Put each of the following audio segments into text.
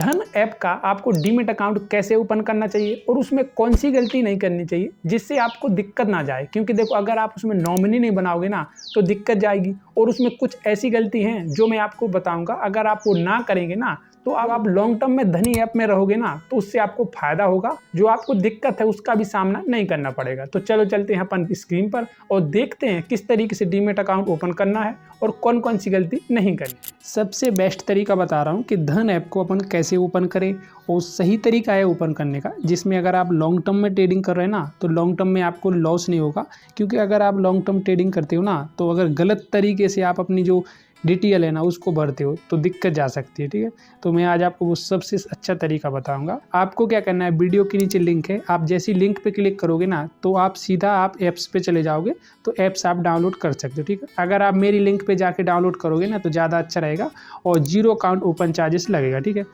धन ऐप का आपको डीमैट अकाउंट कैसे ओपन करना चाहिए और उसमें कौन सी गलती नहीं करनी चाहिए जिससे आपको दिक्कत ना जाए। क्योंकि देखो, अगर आप उसमें नॉमिनी नहीं बनाओगे ना तो दिक्कत जाएगी, और उसमें कुछ ऐसी गलती हैं जो मैं आपको बताऊंगा। अगर आप वो ना करेंगे ना तो अब आप लॉन्ग टर्म में धनी ऐप में रहोगे ना तो उससे आपको फायदा होगा, जो आपको दिक्कत है उसका भी सामना नहीं करना पड़ेगा। तो चलो चलते हैं अपन स्क्रीन पर और देखते हैं किस तरीके से डीमैट अकाउंट ओपन करना है और कौन कौन सी गलती नहीं करनी। सबसे बेस्ट तरीका बता रहा हूँ कि धन ऐप को अपन कैसे ओपन करें, और सही तरीका है ओपन करने का जिसमें अगर आप लॉन्ग टर्म में ट्रेडिंग कर रहे हैं ना तो लॉन्ग टर्म में आपको लॉस नहीं होगा। क्योंकि अगर आप लॉन्ग टर्म ट्रेडिंग करते हो ना तो अगर गलत तरीके से आप अपनी जो डिटेल है ना उसको भरते हो तो दिक्कत जा सकती है। ठीक है, तो मैं आज आपको वो सबसे अच्छा तरीका बताऊंगा। आपको क्या करना है, वीडियो के नीचे लिंक है, आप जैसी लिंक पे क्लिक करोगे ना तो आप सीधा ऐप्स पे चले जाओगे, तो ऐप्स आप डाउनलोड कर सकते हो। ठीक है, अगर आप मेरी लिंक पे जाके डाउनलोड करोगे ना तो ज़्यादा अच्छा रहेगा और 0 अकाउंट ओपन चार्जेस लगेगा। ठीक है,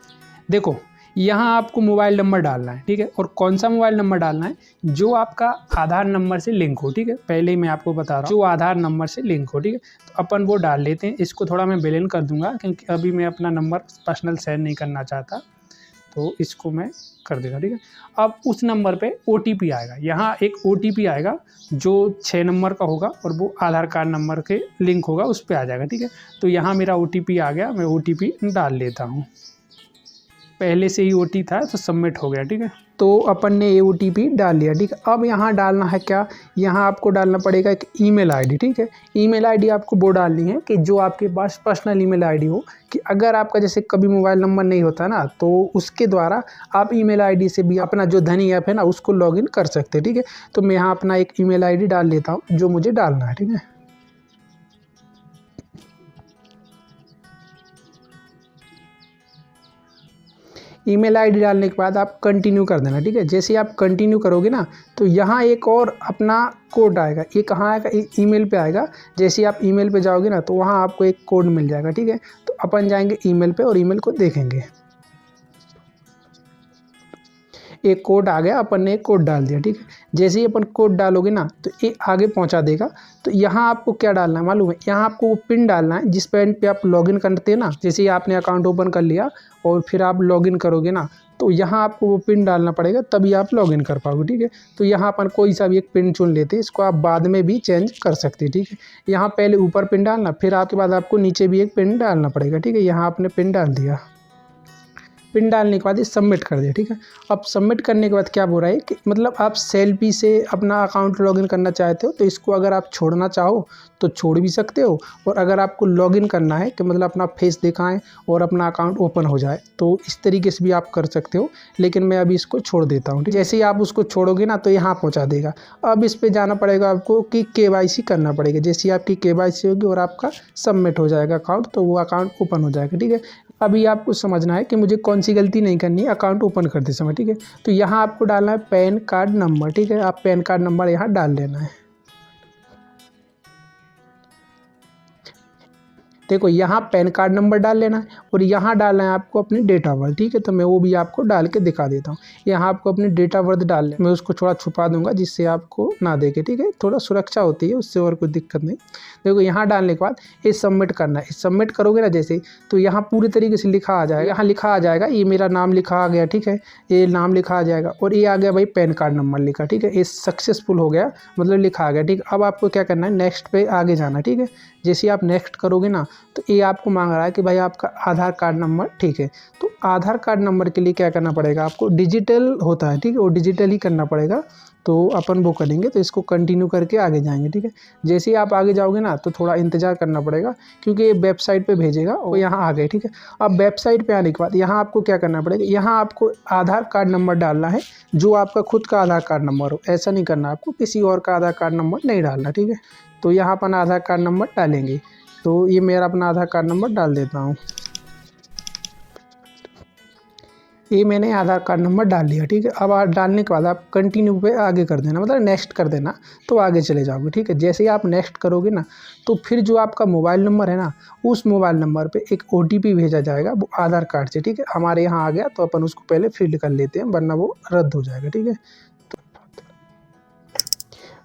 देखो यहाँ आपको मोबाइल नंबर डालना है। ठीक है, और कौन सा मोबाइल नंबर डालना है, जो आपका आधार नंबर से लिंक हो। ठीक है, पहले ही मैं आपको बता रहा हूँ, जो आधार नंबर से लिंक हो। ठीक है, तो अपन वो डाल लेते हैं। इसको थोड़ा मैं ब्लैंक कर दूंगा क्योंकि अभी मैं अपना नंबर पर्सनल शेयर नहीं करना चाहता, तो इसको मैं कर देगा। ठीक है, अब उस नंबर पे OTP आएगा। यहाँ एक OTP आएगा जो 6 नंबर का होगा और वो आधार कार्ड नंबर के लिंक होगा, उस पर आ जाएगा। ठीक है, तो यहाँ मेरा OTP आ गया, मैं OTP डाल लेता हूँ। पहले से ही OTP था तो सबमिट हो गया। ठीक है, तो अपन ने ये OTP डाल लिया। ठीक है, अब यहाँ डालना है क्या, यहाँ आपको डालना पड़ेगा एक ईमेल आईडी। ठीक है, ईमेल आईडी आपको वो डालनी है कि जो आपके पास पर्सनल ईमेल आईडी हो, कि अगर आपका जैसे कभी मोबाइल नंबर नहीं होता ना तो उसके द्वारा आप ईमेल आईडी से भी अपना जो धनी ऐप है ना उसको लॉगिन कर सकते हैं। ठीक है, तो मैं यहाँ अपना एक ईमेल आईडी डाल लेता हूँ जो मुझे डालना है। ठीक है, ईमेल आईडी डालने के बाद आप कंटिन्यू कर देना। ठीक है, जैसे आप कंटिन्यू करोगे ना तो यहाँ एक और अपना कोड आएगा। ये कहाँ आएगा, ईमेल पे आएगा। जैसे आप ईमेल पे जाओगे ना तो वहाँ आपको एक कोड मिल जाएगा। ठीक है, तो अपन जाएंगे ईमेल पे और ईमेल को देखेंगे। एक कोड आ गया, अपन ने एक कोड डाल दिया। ठीक है, जैसे ही अपन कोड डालोगे ना तो ये आगे पहुंचा देगा। तो यहाँ आपको क्या डालना है मालूम है, यहाँ आपको वो पिन डालना है जिस पिन पे आप लॉगिन करते हैं ना। जैसे ही आपने अकाउंट ओपन कर लिया और फिर आप लॉगिन करोगे ना तो यहाँ आपको वो पिन डालना पड़ेगा, तभी आप लॉगिन कर पाओगे। ठीक है, तो यहाँ अपन कोई सा भी एक पिन चुन लेते हैं, इसको आप बाद में भी चेंज कर सकते हैं। ठीक है, यहाँ पहले ऊपर पिन डालना, फिर आपके बाद आपको नीचे भी एक पिन डालना पड़ेगा। ठीक है, यहाँ आपने पिन डाल दिया। पिन डालने के बाद ये सबमिट कर दिया। ठीक है, अब सबमिट करने के बाद क्या बोल रहा है कि मतलब आप सेल्फी से अपना अकाउंट लॉगिन करना चाहते हो तो इसको अगर आप छोड़ना चाहो तो छोड़ भी सकते हो, और अगर आपको लॉगिन करना है कि मतलब अपना फेस दिखाएं और अपना अकाउंट ओपन हो जाए तो इस तरीके से भी आप कर सकते हो। लेकिन मैं अभी इसको छोड़ देता हूँ। जैसे ही आप उसको छोड़ोगे ना तो यहाँ पहुँचा देगा। अब इस पर जाना पड़ेगा आपको कि KYC करना पड़ेगा। जैसे आपकी KYC होगी और आपका सबमिट हो जाएगा अकाउंट, तो वो अकाउंट ओपन हो जाएगा। ठीक है, अभी आपको समझना है कि मुझे कौन सी गलती नहीं करनी है अकाउंट ओपन करते समय। ठीक है, तो यहाँ आपको डालना है पैन कार्ड नंबर। ठीक है, आप पैन कार्ड नंबर यहाँ डाल लेना है। देखो यहाँ पैन कार्ड नंबर डाल लेना है और यहाँ डालना है आपको अपनी डेट ऑफ बर्थ। ठीक है, तो मैं वो भी आपको डाल के दिखा देता हूँ। यहाँ आपको अपनी डेट ऑफ बर्थ डाल लेना, मैं उसको थोड़ा छुपा दूंगा जिससे आपको ना देखे। ठीक है, थोड़ा सुरक्षा होती है उससे, और कोई दिक्कत नहीं। देखो यहाँ डालने के बाद ये सबमिट करना है। सबमिट करोगे ना जैसे, तो यहाँ पूरी तरीके से लिखा आ जाएगा। यहाँ लिखा आ जाएगा, ये मेरा नाम लिखा आ गया। ठीक है, ये नाम लिखा आ जाएगा और ये आ गया भाई पैन कार्ड नंबर लिखा। ठीक है, ये सक्सेसफुल हो गया, मतलब लिखा आ गया। ठीक है, अब आपको क्या करना है, नेक्स्ट पे आगे जाना। ठीक है, जैसे आप नेक्स्ट करोगे ना तो ये आपको मांग रहा है कि भाई आपका आधार कार्ड नंबर। ठीक है, तो आधार कार्ड नंबर के लिए क्या करना पड़ेगा आपको, डिजिटल होता है। ठीक है, वो डिजिटल ही करना पड़ेगा, तो अपन वो करेंगे। तो इसको कंटिन्यू करके आगे जाएंगे। ठीक है, जैसे ही आप आगे जाओगे ना तो थोड़ा इंतजार करना पड़ेगा क्योंकि ये वेबसाइट पे भेजेगा और यहाँ आ गए। ठीक है, अब वेबसाइट पे आने के बाद यहाँ आपको क्या करना पड़ेगा, यहाँ आपको आधार कार्ड नंबर डालना है जो आपका खुद का आधार कार्ड नंबर हो। ऐसा नहीं करना, आपको किसी और का आधार कार्ड नंबर नहीं डालना। ठीक है, तो यहाँ अपन आधार कार्ड नंबर डालेंगे। तो ये मेरा अपना आधार कार्ड नंबर डाल देता हूँ। ये मैंने आधार कार्ड नंबर डाल लिया। ठीक है, अब डालने के बाद आप कंटिन्यू पे आगे कर देना, मतलब नेक्स्ट कर देना, तो आगे चले जाओगे। ठीक है, जैसे ही आप नेक्स्ट करोगे ना तो फिर जो आपका मोबाइल नंबर है ना उस मोबाइल नंबर पे एक OTP भेजा जाएगा, वो आधार कार्ड से। ठीक है, हमारे यहाँ आ गया तो अपन उसको पहले फिल कर लेते हैं वरना वो रद्द हो जाएगा। ठीक है,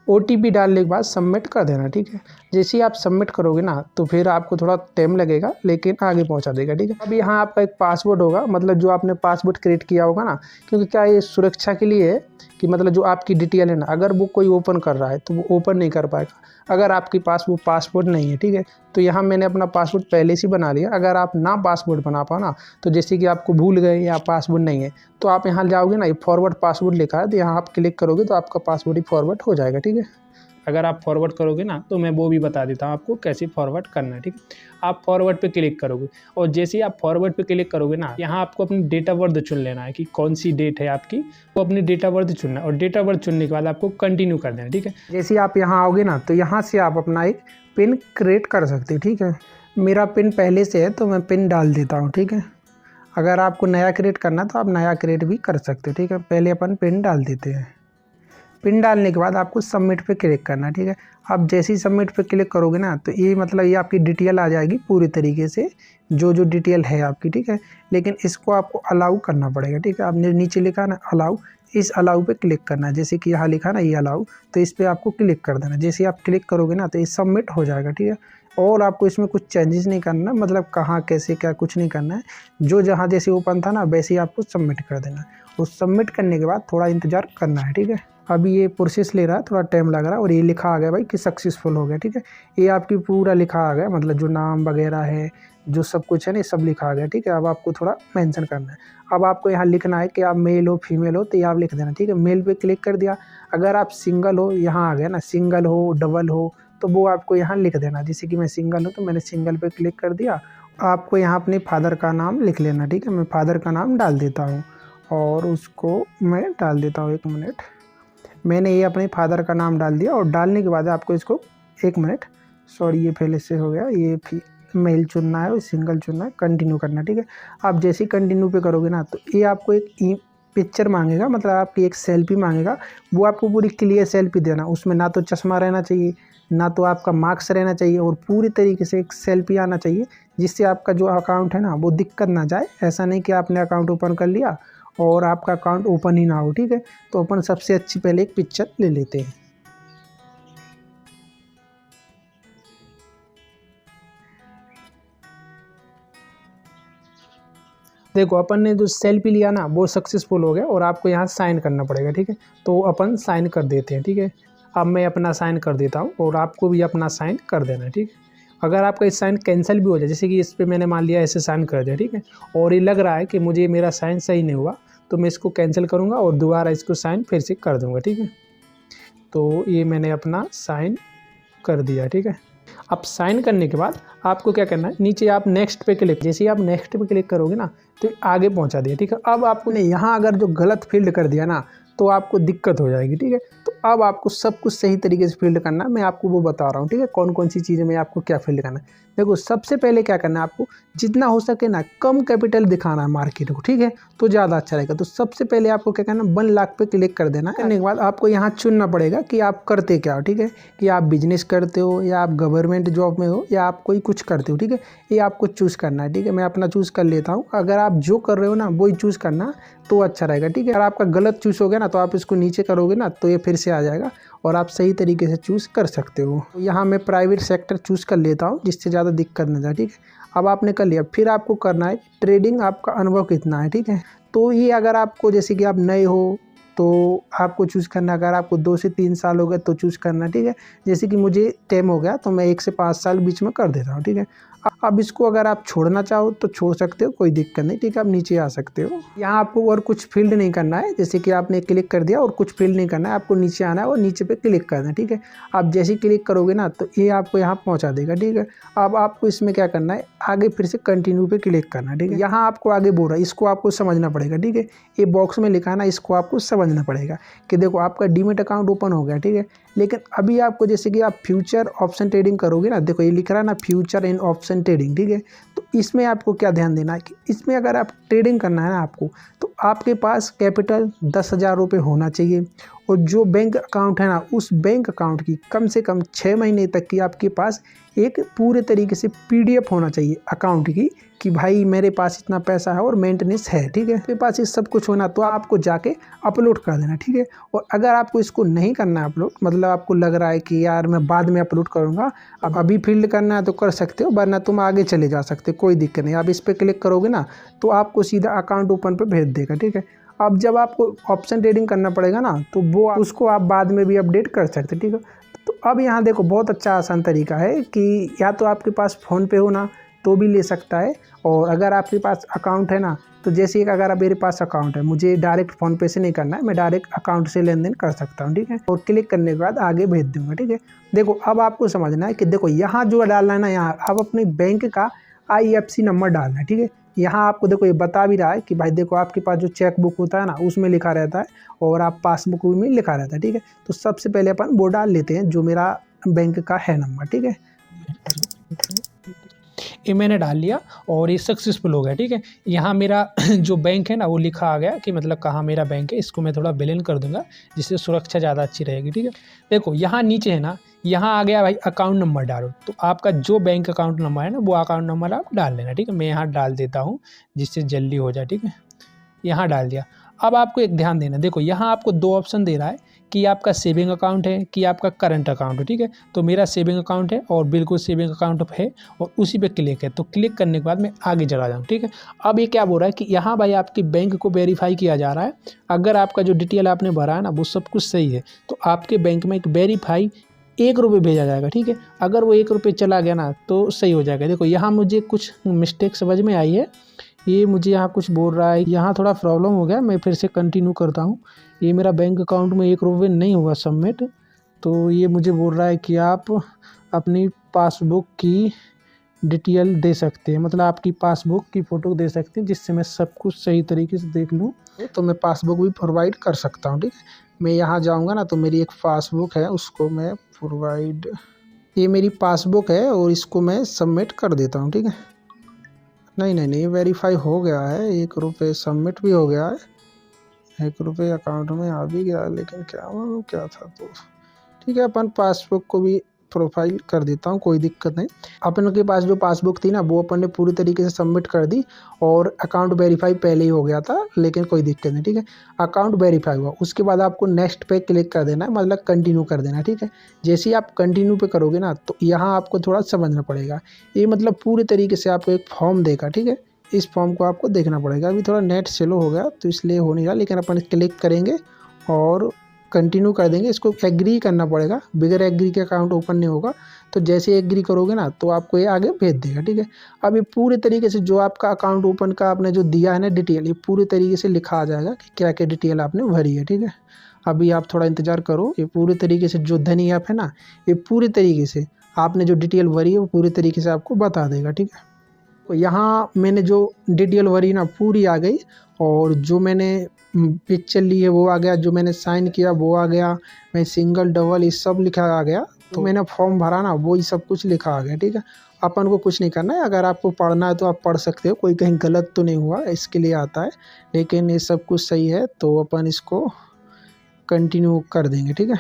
OTP डालने के बाद सबमिट कर देना। ठीक है, जैसे ही आप सबमिट करोगे ना तो फिर आपको थोड़ा टाइम लगेगा लेकिन आगे पहुंचा देगा, ठीक है। अब यहाँ आपका एक पासवर्ड होगा, मतलब जो आपने पासवर्ड क्रिएट किया होगा ना, क्योंकि क्या ये सुरक्षा के लिए है कि मतलब जो आपकी डिटेल है ना, अगर वो कोई ओपन कर रहा है तो वो ओपन नहीं कर पाएगा अगर आपके पास वो पासवर्ड नहीं है, ठीक है। तो यहाँ मैंने अपना पासवर्ड पहले से बना लिया। अगर आप ना पासवर्ड बना पाओ ना, तो जैसे कि आपको भूल गए या पासवर्ड नहीं है, तो आप यहाँ जाओगे ना, ये फॉरवर्ड पासवर्ड लिखा है, तो यहाँ आप क्लिक करोगे तो आपका पासवर्ड ही फॉरवर्ड हो जाएगा, ठीक है। अगर आप फॉरवर्ड करोगे ना तो मैं वो भी बता देता हूँ आपको कैसे फॉरवर्ड करना है, ठीक है। आप फॉरवर्ड पे क्लिक करोगे और जैसे ही आप फॉरवर्ड पे क्लिक करोगे ना, यहाँ आपको अपनी डेट ऑफ बर्थ चुन लेना है कि कौन सी डेट है आपकी, वो अपनी डेट ऑफ बर्थ चुनना है और डेट ऑफ बर्थ चुनने के बाद आपको कंटिन्यू कर देना, ठीक है। जैसे ही आप यहाँ आओगे ना तो यहाँ से आप अपना एक पिन क्रिएट कर सकते हैं, ठीक है। मेरा पिन पहले से है तो मैं पिन डाल देता हूँ, ठीक है। अगर आपको नया क्रिएट करना तो आप नया क्रिएट भी कर सकते हो, ठीक है। पहले अपन पिन डाल देते हैं। पिन डालने के बाद आपको सबमिट पे क्लिक करना है, ठीक है। आप जैसे ही सबमिट पे क्लिक करोगे ना तो ये मतलब ये आपकी डिटेल आ जाएगी पूरी तरीके से, जो डिटेल है आपकी, ठीक है। लेकिन इसको आपको अलाउ करना पड़ेगा, ठीक है। आपने नीचे लिखा ना अलाउ, इस अलाउ पे क्लिक करना है। जैसे कि यहाँ लिखा ना ये अलाउ, तो इस पर आपको क्लिक कर देना। जैसे आप क्लिक करोगे ना तो ये सबमिट हो जाएगा, ठीक है। और आपको इसमें कुछ चेंजेस नहीं करना, मतलब कहाँ कैसे क्या कुछ नहीं करना है। जो जहाँ जैसे ओपन था ना वैसे ही आपको सबमिट कर देना है। उस सबमिट करने के बाद थोड़ा इंतज़ार करना है, ठीक है। अभी ये प्रोसेस ले रहा है, थोड़ा टाइम लग रहा है और ये लिखा आ गया भाई कि सक्सेसफुल हो गया, ठीक है। ये आपकी पूरा लिखा आ गया, मतलब जो नाम वगैरह है, जो सब कुछ है ना, ये सब लिखा आ गया, ठीक है। अब आपको थोड़ा मेंशन करना है। अब आपको यहाँ लिखना है कि आप मेल हो फीमेल हो, तो ये आप लिख देना, ठीक है। मेल पे क्लिक कर दिया। अगर आप सिंगल हो, यहाँ आ गया ना, सिंगल हो डबल हो, तो वो आपको यहाँ लिख देना। जैसे कि मैं सिंगल हूँ तो मैंने सिंगल पे क्लिक कर दिया। आपको यहाँ अपने फादर का नाम लिख लेना, ठीक है। मैं फादर का नाम डाल देता हूँ और उसको मैं डाल देता हूँ, 1 मिनट। मैंने ये अपने फादर का नाम डाल दिया और डालने के बाद आपको इसको 1 मिनट, सॉरी ये पहले से हो गया, ये मेल चुनना है और सिंगल चुनना है, कंटिन्यू करना, ठीक है। आप जैसे ही कंटिन्यू पे करोगे ना तो ये आपको एक पिक्चर मांगेगा, मतलब आपकी एक सेल्फी मांगेगा। वो आपको पूरी क्लियर सेल्फी देना, उसमें ना तो चश्मा रहना चाहिए, ना तो आपका मार्क्स रहना चाहिए, और पूरी तरीके से एक सेल्फी आना चाहिए जिससे आपका जो अकाउंट है ना वो दिक्कत ना जाए। ऐसा नहीं कि आपने अकाउंट ओपन कर लिया और आपका अकाउंट ओपन ही ना हो, ठीक है। तो अपन सबसे अच्छी पहले एक पिक्चर ले लेते हैं। देखो अपन ने जो सेल्फी लिया ना वो सक्सेसफुल हो गया और आपको यहाँ साइन करना पड़ेगा, ठीक है। तो अपन साइन कर देते हैं, ठीक है। अब मैं अपना साइन कर देता हूँ और आपको भी अपना साइन कर देना है, ठीक है। अगर आपका इस साइन कैंसिल भी हो जाए, जैसे कि इस पर मैंने मान लिया ऐसे साइन कर दिया, ठीक है, और ये लग रहा है कि मुझे मेरा साइन सही नहीं हुआ, तो मैं इसको कैंसिल करूँगा और दोबारा इसको साइन फिर से कर दूँगा, ठीक है। तो ये मैंने अपना साइन कर दिया, ठीक है। अब साइन करने के बाद आपको क्या करना है, नीचे आप नेक्स्ट पे क्लिक, जैसे ही आप नेक्स्ट पे क्लिक करोगे ना तो आगे पहुंचा दिया, ठीक है। अब आपको नहीं, यहाँ अगर जो गलत फील्ड कर दिया ना तो आपको दिक्कत हो जाएगी, ठीक है। तो अब आपको सब कुछ सही तरीके से फील्ड करना है, मैं आपको वो बता रहा हूँ, ठीक है, कौन कौन सी चीज़ें में आपको क्या फील्ड करना है। देखो सबसे पहले क्या करना है, आपको जितना हो सके ना कम कैपिटल दिखाना है मार्केट को, ठीक है, तो ज़्यादा अच्छा रहेगा। तो सबसे पहले आपको क्या करना है, 1 लाख पे क्लिक कर देना। करने के बाद आपको यहाँ चुनना पड़ेगा कि आप करते क्या हो, ठीक है, कि आप बिजनेस करते हो या आप गवर्नमेंट जॉब में हो या आप कोई कुछ करते हो, ठीक है। ये आपको चूज़ करना है, ठीक है। मैं अपना चूज़ कर लेता हूँ। अगर आप जो कर रहे हो ना वही चूज़ करना तो अच्छा रहेगा, ठीक है। अगर आपका गलत चूज़ हो गया ना तो आप इसको नीचे करोगे ना तो ये फिर से आ जाएगा और आप सही तरीके से चूज़ कर सकते हो। तो यहाँ मैं प्राइवेट सेक्टर चूज़ कर लेता हूँ जिससे ज़्यादा दिक्कत न जाए, ठीक है। अब आपने कर लिया, फिर आपको करना है ट्रेडिंग, आपका अनुभव कितना है, ठीक है। तो ये अगर आपको जैसे कि आप नए हो तो आपको चूज़ करना, अगर आपको 2 से 3 साल हो गए तो चूज़ करना, ठीक है। जैसे कि मुझे टाइम हो गया तो मैं 1 से 5 साल बीच में कर देता हूँ, ठीक है। अब इसको अगर आप छोड़ना चाहो तो छोड़ सकते हो, कोई दिक्कत नहीं, ठीक है। आप नीचे आ सकते हो। यहाँ आपको और कुछ फील्ड नहीं करना है, जैसे कि आपने क्लिक कर दिया और कुछ फील्ड नहीं करना है, आपको नीचे आना है और नीचे पे क्लिक करना है, ठीक है। आप जैसे ही क्लिक करोगे ना तो ये आपको यहाँ पहुँचा देगा, ठीक है। अब आपको इसमें क्या करना है, आगे फिर से कंटिन्यू पे क्लिक करना है, ठीक है। यहाँ आपको आगे बोल रहा है, इसको आपको समझना पड़ेगा, ठीक है। ये बॉक्स में लिखा है ना, इसको आपको समझना पड़ेगा कि देखो आपका डीमैट अकाउंट ओपन हो गया, ठीक है। लेकिन अभी आपको जैसे कि आप फ्यूचर ऑप्शन ट्रेडिंग करोगे ना, देखो ये लिख रहा है ना फ्यूचर इन ऑप्शन ट्रेडिंग, ठीक है। तो इसमें आपको क्या ध्यान देना है कि इसमें अगर आप ट्रेडिंग करना है ना आपको, तो आपके पास कैपिटल 10,000 रुपये होना चाहिए और जो बैंक अकाउंट है ना, उस बैंक अकाउंट की कम से कम 6 महीने तक की आपके पास एक पूरे तरीके से पीडीएफ होना चाहिए अकाउंट की, कि भाई मेरे पास इतना पैसा है और मेंटेनेंस है, ठीक है। आपके पास ये सब कुछ होना तो आपको जाके अपलोड कर देना, ठीक है। और अगर आपको इसको नहीं करना है अपलोड, मतलब आपको लग रहा है कि यार मैं बाद में अपलोड करूँगा, अब अभी फील्ड करना है तो कर सकते हो, वरना तुम आगे चले जा सकते हो, कोई दिक्कत नहीं। आप इस पर क्लिक करोगे ना तो आपको सीधा अकाउंट ओपन पर भेज देगा, ठीक है। अब जब आपको ऑप्शन ट्रेडिंग करना पड़ेगा ना, तो वो उसको आप बाद में भी अपडेट कर सकते, ठीक है। तो अब यहाँ देखो बहुत अच्छा आसान तरीका है कि या तो आपके पास फ़ोन पे हो ना तो भी ले सकता है, और अगर आपके पास अकाउंट है ना, तो जैसे कि अगर मेरे पास अकाउंट है, मुझे डायरेक्ट फ़ोन पे से नहीं करना है, मैं डायरेक्ट अकाउंट से लेन देन कर सकता हूँ, ठीक है। और क्लिक करने के बाद आगे भेज दूँगा, ठीक है। देखो अब आपको समझना है कि देखो यहाँ जो डालना है ना, यहाँ आप अपने बैंक का IFSC नंबर डालना है, ठीक है। यहाँ आपको देखो ये बता भी रहा है कि भाई देखो आपके पास जो चेक बुक होता है ना उसमें लिखा रहता है, और आप पासबुक में लिखा रहता है, ठीक है। तो सबसे पहले अपन वो डाल लेते हैं जो मेरा बैंक का है नंबर, ठीक है। ये मैंने डाल लिया और ये सक्सेसफुल हो गया, ठीक है। यहाँ मेरा जो बैंक है ना वो लिखा आ गया कि मतलब कहाँ मेरा बैंक है। इसको मैं थोड़ा ब्लेंड कर दूंगा जिससे सुरक्षा ज़्यादा अच्छी रहेगी, ठीक है। देखो यहाँ नीचे है ना, यहाँ आ गया भाई अकाउंट नंबर डालो, तो आपका जो बैंक अकाउंट नंबर है ना वो अकाउंट नंबर आप डाल लेना, ठीक है। मैं यहाँ डाल देता हूँ जिससे जल्दी हो जाए, ठीक है। यहाँ डाल दिया। अब आपको एक ध्यान देना, देखो यहाँ आपको 2 ऑप्शन दे रहा है कि आपका सेविंग अकाउंट है कि आपका करंट अकाउंट है, ठीक है। तो मेरा सेविंग अकाउंट है और बिल्कुल सेविंग अकाउंट है और उसी पे क्लिक है। तो क्लिक करने के बाद मैं आगे चला जाऊँ, ठीक है। अब ये क्या बोल रहा है कि यहाँ भाई आपकी बैंक को वेरीफाई किया जा रहा है। अगर आपका जो डिटेल आपने भरा है ना वो सब कुछ सही है तो आपके बैंक में एक वेरीफाई 1 रुपये भेजा जाएगा, ठीक है। अगर वो 1 रुपये चला गया ना तो सही हो जाएगा। देखो यहाँ मुझे कुछ मिस्टेक समझ में आई है, ये मुझे यहाँ कुछ बोल रहा है, यहाँ थोड़ा प्रॉब्लम हो गया। मैं फिर से कंटिन्यू करता हूँ। ये मेरा बैंक अकाउंट में 1 रुपये नहीं हुआ सबमिट, तो ये मुझे बोल रहा है कि आप अपनी पासबुक की डिटेल दे सकते हैं, मतलब आपकी पासबुक की फ़ोटो दे सकते हैं जिससे मैं सब कुछ सही तरीके से देख लूँ। तो मैं पासबुक भी प्रोवाइड कर सकता हूँ, ठीक है। मैं यहाँ जाऊँगा ना तो मेरी एक पासबुक है, उसको मैं प्रोवाइड, ये मेरी पासबुक है और इसको मैं सबमिट कर देता हूँ, ठीक है। नहीं वेरीफाई हो गया है, 1 रुपये सबमिट भी हो गया है, 1 रुपये अकाउंट में आ भी गया, लेकिन क्या मालूम क्या था। तो ठीक है, अपन पासबुक को भी प्रोफाइल कर देता हूँ, कोई दिक्कत नहीं। अपन के पास जो पासबुक थी ना वो अपन ने पूरी तरीके से सबमिट कर दी और अकाउंट वेरीफाई पहले ही हो गया था, लेकिन कोई दिक्कत नहीं, ठीक है। अकाउंट वेरीफाई हुआ, उसके बाद आपको नेक्स्ट पे क्लिक कर देना है, मतलब कंटिन्यू कर देना, ठीक है। जैसे ही आप कंटिन्यू पे करोगे ना तो यहाँ आपको थोड़ा समझना पड़ेगा। ये मतलब पूरी तरीके से आपको एक फॉर्म देगा, ठीक है। इस फॉर्म को आपको देखना पड़ेगा। अभी थोड़ा नेट स्लो हो गया तो इसलिए हो नहीं रहा, लेकिन अपन क्लिक करेंगे और कंटिन्यू कर देंगे। इसको एग्री करना पड़ेगा, बगैर एग्री के अकाउंट ओपन नहीं होगा। तो जैसे एग्री करोगे ना तो आपको ये आगे भेज देगा, ठीक है। अब ये पूरे तरीके से जो आपका अकाउंट ओपन का आपने जो दिया है ना डिटेल, ये पूरे तरीके से लिखा आ जाएगा कि क्या क्या डिटेल आपने भरी है, ठीक है। अभी आप थोड़ा इंतज़ार करो। ये पूरे तरीके से जो धनी ऐप है ना, ये पूरे तरीके से आपने जो डिटेल भरी है वो पूरे तरीके से आपको बता देगा, ठीक है। तो यहाँ मैंने जो डिटेल भरी ना पूरी आ गई, और जो मैंने पिक्चर ली है वो आ गया, जो मैंने साइन किया वो आ गया, मैं सिंगल डबल ये सब लिखा आ गया। तो मैंने फॉर्म भरा ना वो ही सब कुछ लिखा आ गया, ठीक है। अपन को कुछ नहीं करना है। अगर आपको पढ़ना है तो आप पढ़ सकते हो, कोई कहीं गलत तो नहीं हुआ इसके लिए आता है, लेकिन ये सब कुछ सही है। तो अपन इसको कंटिन्यू कर देंगे, ठीक है।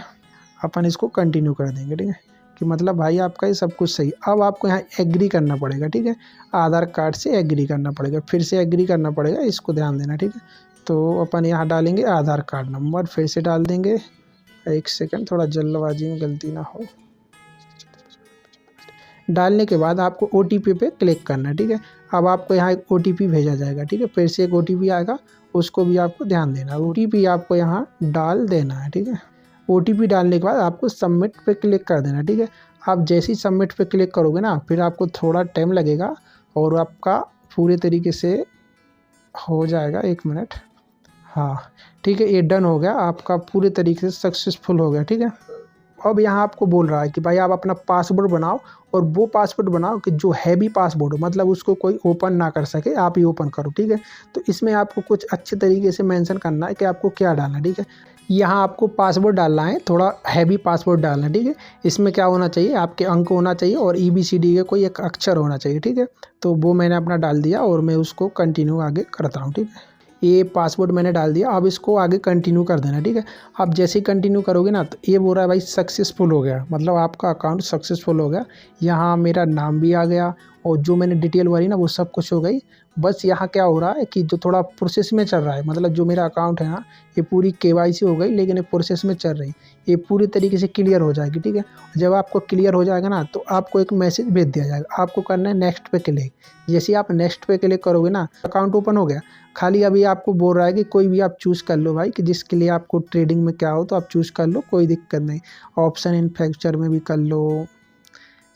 अपन इसको कंटिन्यू कर देंगे, ठीक है, कि मतलब भाई आपका ये सब कुछ सही। अब आपको यहाँ एग्री करना पड़ेगा, ठीक है। आधार कार्ड से एग्री करना पड़ेगा, फिर से एग्री करना पड़ेगा, इसको ध्यान देना, ठीक है। तो अपन यहाँ डालेंगे आधार कार्ड नंबर, फिर से डाल देंगे। 1 सेकंड, थोड़ा जल्दबाजी में गलती ना हो। डालने के बाद आपको OTP पे क्लिक करना है, ठीक है। अब आपको यहाँ एक OTP भेजा जाएगा, ठीक है। फिर से एक OTP आएगा, उसको भी आपको ध्यान देना। OTP आपको यहाँ डाल देना है, ठीक है। OTP डालने के बाद आपको सबमिट पे क्लिक कर देना, ठीक है। आप जैसे ही सबमिट पे क्लिक करोगे ना फिर आपको थोड़ा टाइम लगेगा और आपका पूरे तरीके से हो जाएगा। 1 मिनट, हाँ ठीक है, ये डन हो गया, आपका पूरे तरीके से सक्सेसफुल हो गया, ठीक है। अब यहाँ आपको बोल रहा है कि भाई आप अपना पासवर्ड बनाओ, और वो पासवर्ड बनाओ कि जो हैवी पासवर्ड हो, मतलब उसको कोई ओपन ना कर सके, आप ही ओपन करो, ठीक है। तो इसमें आपको कुछ अच्छे तरीके से मेंशन करना है कि आपको क्या डालना है, ठीक है। यहाँ आपको पासवर्ड डालना है, थोड़ा हैवी पासवर्ड डालना है, ठीक है। इसमें क्या होना चाहिए, आपके अंक होना चाहिए और ABCD के कोई एक अक्षर होना चाहिए, ठीक है। तो वो मैंने अपना डाल दिया और मैं उसको कंटिन्यू आगे करता हूँ, ठीक है। ये पासवर्ड मैंने डाल दिया। अब इसको आगे कंटिन्यू कर देना, ठीक है। अब जैसे ही कंटिन्यू करोगे ना तो ये बोल रहा है भाई सक्सेसफुल हो गया, मतलब आपका अकाउंट सक्सेसफुल हो गया। यहाँ मेरा नाम भी आ गया और जो मैंने डिटेल भरी ना वो सब कुछ हो गई। बस यहाँ क्या हो रहा है कि जो थोड़ा प्रोसेस में चल रहा है, मतलब जो मेरा अकाउंट है ना ये पूरी केवाईसी हो गई, लेकिन ये प्रोसेस में चल रही। ये पूरी तरीके से क्लियर हो जाएगी, ठीक है। जब आपको क्लियर हो जाएगा ना तो आपको एक मैसेज भेज दिया जाएगा, आपको करना है नेक्स्ट पे क्लिक। जैसे आप नेक्स्ट पे क्लिक करोगे ना अकाउंट ओपन हो गया। खाली अभी आपको बोल रहा है कि कोई भी आप चूज़ कर लो भाई, कि जिसके लिए आपको ट्रेडिंग में क्या हो तो आप चूज़ कर लो, कोई दिक्कत नहीं। ऑप्शन इन फ्यूचर में भी कर लो।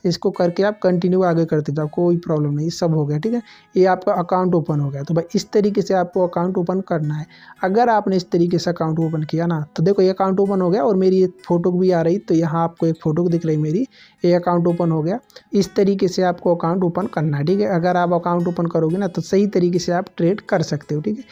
इसको करके आप कंटिन्यू आगे करते जाओ, कोई प्रॉब्लम नहीं, सब हो गया, ठीक है। ये आपका अकाउंट ओपन हो गया। तो भाई इस तरीके से आपको अकाउंट ओपन करना है। अगर आपने इस तरीके से अकाउंट ओपन किया ना तो देखो ये अकाउंट ओपन हो गया और मेरी एक फ़ोटो भी आ रही, तो यहाँ आपको एक फ़ोटो दिख रही मेरी, ये अकाउंट ओपन हो गया। इस तरीके से आपको अकाउंट ओपन करना है, ठीक है। अगर आप अकाउंट ओपन करोगे ना तो सही तरीके से आप ट्रेड कर सकते हो, ठीक है।